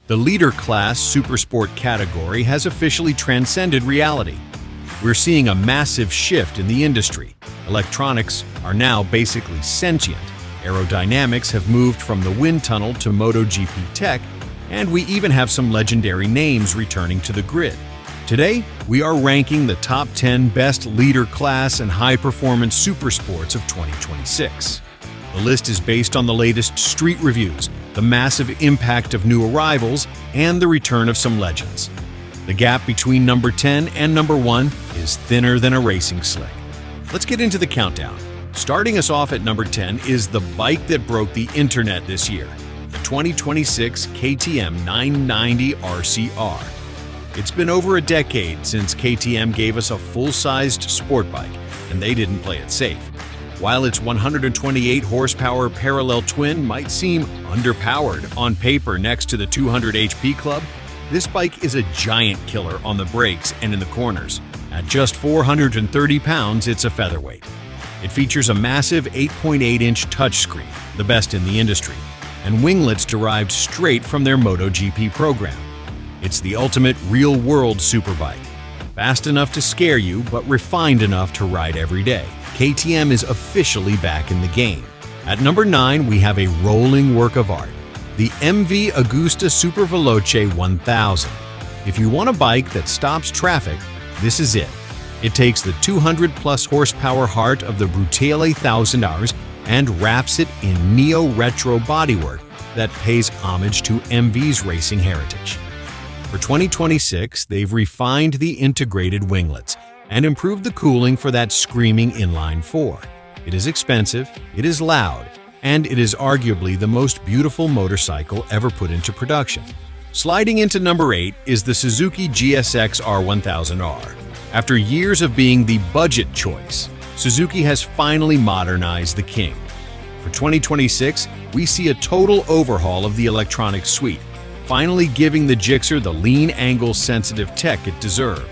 The litre-class supersport category has officially transcended reality. We're seeing a massive shift in the industry. Electronics are now basically sentient. Aerodynamics have moved from the wind tunnel to MotoGP tech, and we even have some legendary names returning to the grid. Today, we are ranking the top 10 best litre-class and high-performance supersports of 2026. The list is based on the latest street reviews, the massive impact of new arrivals, and the return of some legends. The gap between number 10 and number 1 is thinner than a racing slick. Let's get into the countdown. Starting us off at number 10 is the bike that broke the internet this year, the 2026 KTM 990 RCR. It's been over a decade since KTM gave us a full-sized sport bike, and they didn't play it safe. While its 128 horsepower parallel twin might seem underpowered on paper next to the 200 HP Club, this bike is a giant killer on the brakes and in the corners. At just 430 pounds, it's a featherweight. It features a massive 8.8-inch touchscreen, the best in the industry, and winglets derived straight from their MotoGP program. It's the ultimate real-world superbike. Fast enough to scare you, but refined enough to ride every day. KTM is officially back in the game. At number 9, we have a rolling work of art, the MV Agusta Superveloce 1000. If you want a bike that stops traffic, this is it. It takes the 200-plus horsepower heart of the Brutale 1000 hours and wraps it in neo-retro bodywork that pays homage to MV's racing heritage. For 2026, they've refined the integrated winglets and improved the cooling for that screaming inline 4. It is expensive, it is loud, and it is arguably the most beautiful motorcycle ever put into production. Sliding into number 8 is the Suzuki GSX R1000R. After years of being the budget choice, Suzuki has finally modernized the king. For 2026, we see a total overhaul of the electronic suite, finally giving the Gixxer the lean angle sensitive tech it deserved.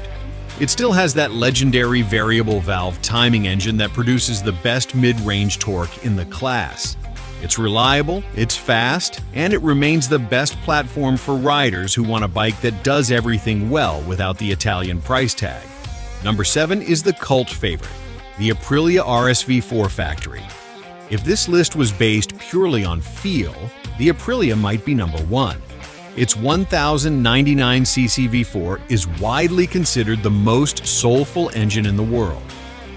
It still has that legendary variable valve timing engine that produces the best mid-range torque in the class. It's reliable, it's fast, and it remains the best platform for riders who want a bike that does everything well without the Italian price tag. Number 7 is the cult favorite, the Aprilia RSV4 Factory. If this list was based purely on feel, the Aprilia might be number 1. Its 1099cc V4 is widely considered the most soulful engine in the world.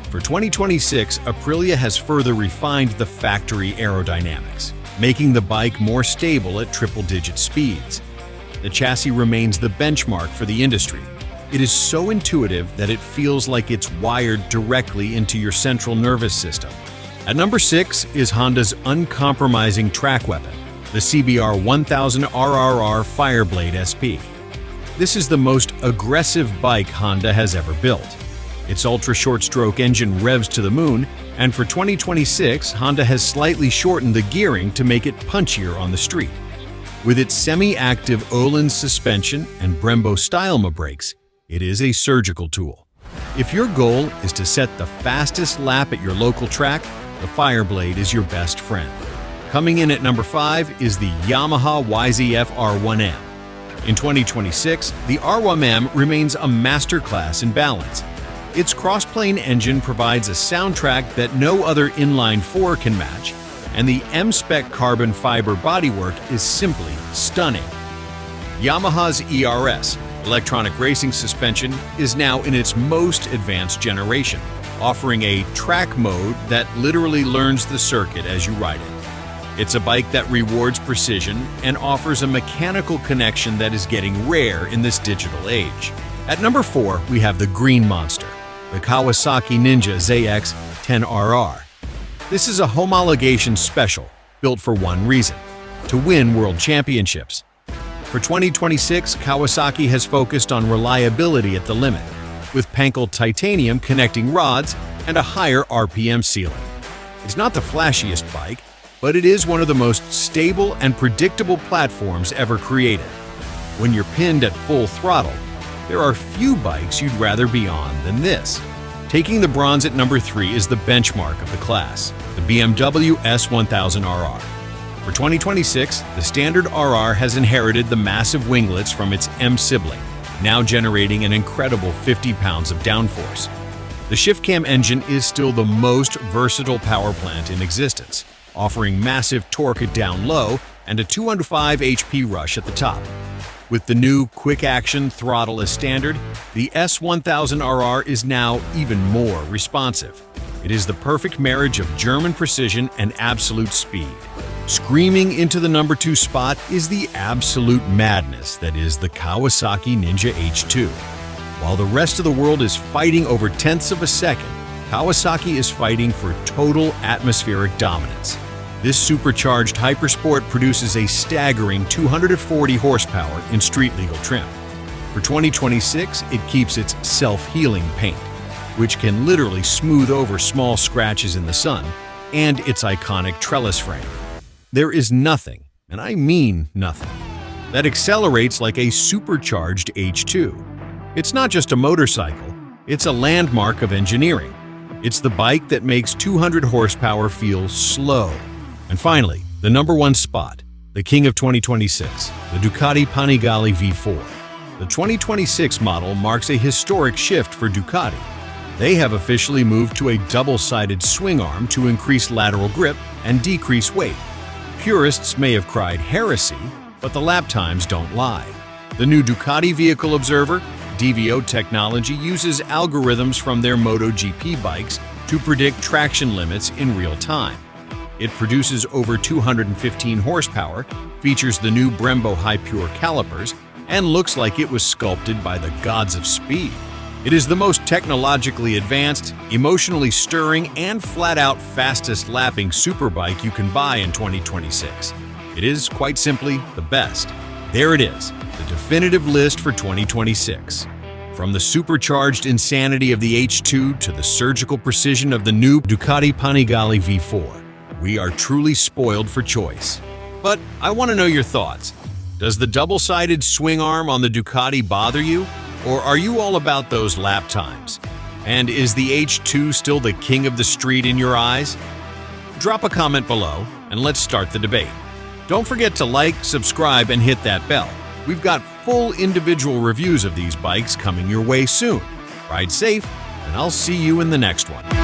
For 2026, Aprilia has further refined the factory aerodynamics, making the bike more stable at triple-digit speeds. The chassis remains the benchmark for the industry. It is so intuitive that it feels like it's wired directly into your central nervous system. At number 6 is Honda's uncompromising track weapon, the CBR 1000 RRR Fireblade SP. This is the most aggressive bike Honda has ever built. Its ultra-short-stroke engine revs to the moon, and for 2026, Honda has slightly shortened the gearing to make it punchier on the street. With its semi-active Öhlins suspension and Brembo Stylema brakes, it is a surgical tool. If your goal is to set the fastest lap at your local track, the Fireblade is your best friend. Coming in at number 5 is the Yamaha YZF R1M. In 2026, the R1M remains a masterclass in balance. Its cross-plane engine provides a soundtrack that no other inline 4 can match, and the M-Spec carbon fiber bodywork is simply stunning. Yamaha's ERS, electronic racing suspension, is now in its most advanced generation, offering a track mode that literally learns the circuit as you ride it. It's a bike that rewards precision and offers a mechanical connection that is getting rare in this digital age. At number 4, we have the Green Monster, the Kawasaki Ninja ZX 10RR. This is a homologation special, built for one reason: to win world championships. For 2026, Kawasaki has focused on reliability at the limit, with Panigale titanium connecting rods and a higher RPM ceiling. It's not the flashiest bike, but it is one of the most stable and predictable platforms ever created. When you're pinned at full throttle, there are few bikes you'd rather be on than this. Taking the bronze at number 3 is the benchmark of the class, the BMW S1000RR. For For 2026, the standard RR has inherited the massive winglets from its M sibling, now generating an incredible 50 pounds of downforce. The shift cam engine is still the most versatile power plant in existence, offering massive torque at down low and a 205 HP rush at the top. With the new quick-action throttle as standard, the S1000RR is now even more responsive. It is the perfect marriage of German precision and absolute speed. Screaming into the number 2 spot is the absolute madness that is the Kawasaki Ninja H2. While the rest of the world is fighting over tenths of a second, Kawasaki is fighting for total atmospheric dominance. This supercharged hypersport produces a staggering 240 horsepower in street-legal trim. For 2026, it keeps its self-healing paint, which can literally smooth over small scratches in the sun, and its iconic trellis frame. There is nothing, and I mean nothing, that accelerates like a supercharged H2. It's not just a motorcycle, it's a landmark of engineering. It's the bike that makes 200 horsepower feel slow. And finally, the number 1 spot, the king of 2026, the Ducati Panigale V4. The 2026 model marks a historic shift for Ducati. They have officially moved to a double-sided swing arm to increase lateral grip and decrease weight. Purists may have cried heresy, but the lap times don't lie. The new Ducati Vehicle Observer, DVO technology, uses algorithms from their MotoGP bikes to predict traction limits in real time. It produces over 215 horsepower, features the new Brembo High Pure calipers, and looks like it was sculpted by the gods of speed. It is the most technologically advanced, emotionally stirring, and flat-out fastest lapping superbike you can buy in 2026. It is, quite simply, the best. There it is, the definitive list for 2026. From the supercharged insanity of the H2 to the surgical precision of the new Ducati Panigale V4. We are truly spoiled for choice. But I want to know your thoughts. Does the double-sided swing arm on the Ducati bother you? Or are you all about those lap times? And is the H2 still the king of the street in your eyes? Drop a comment below and let's start the debate. Don't forget to like, subscribe, and hit that bell. We've got full individual reviews of these bikes coming your way soon. Ride safe, and I'll see you in the next one.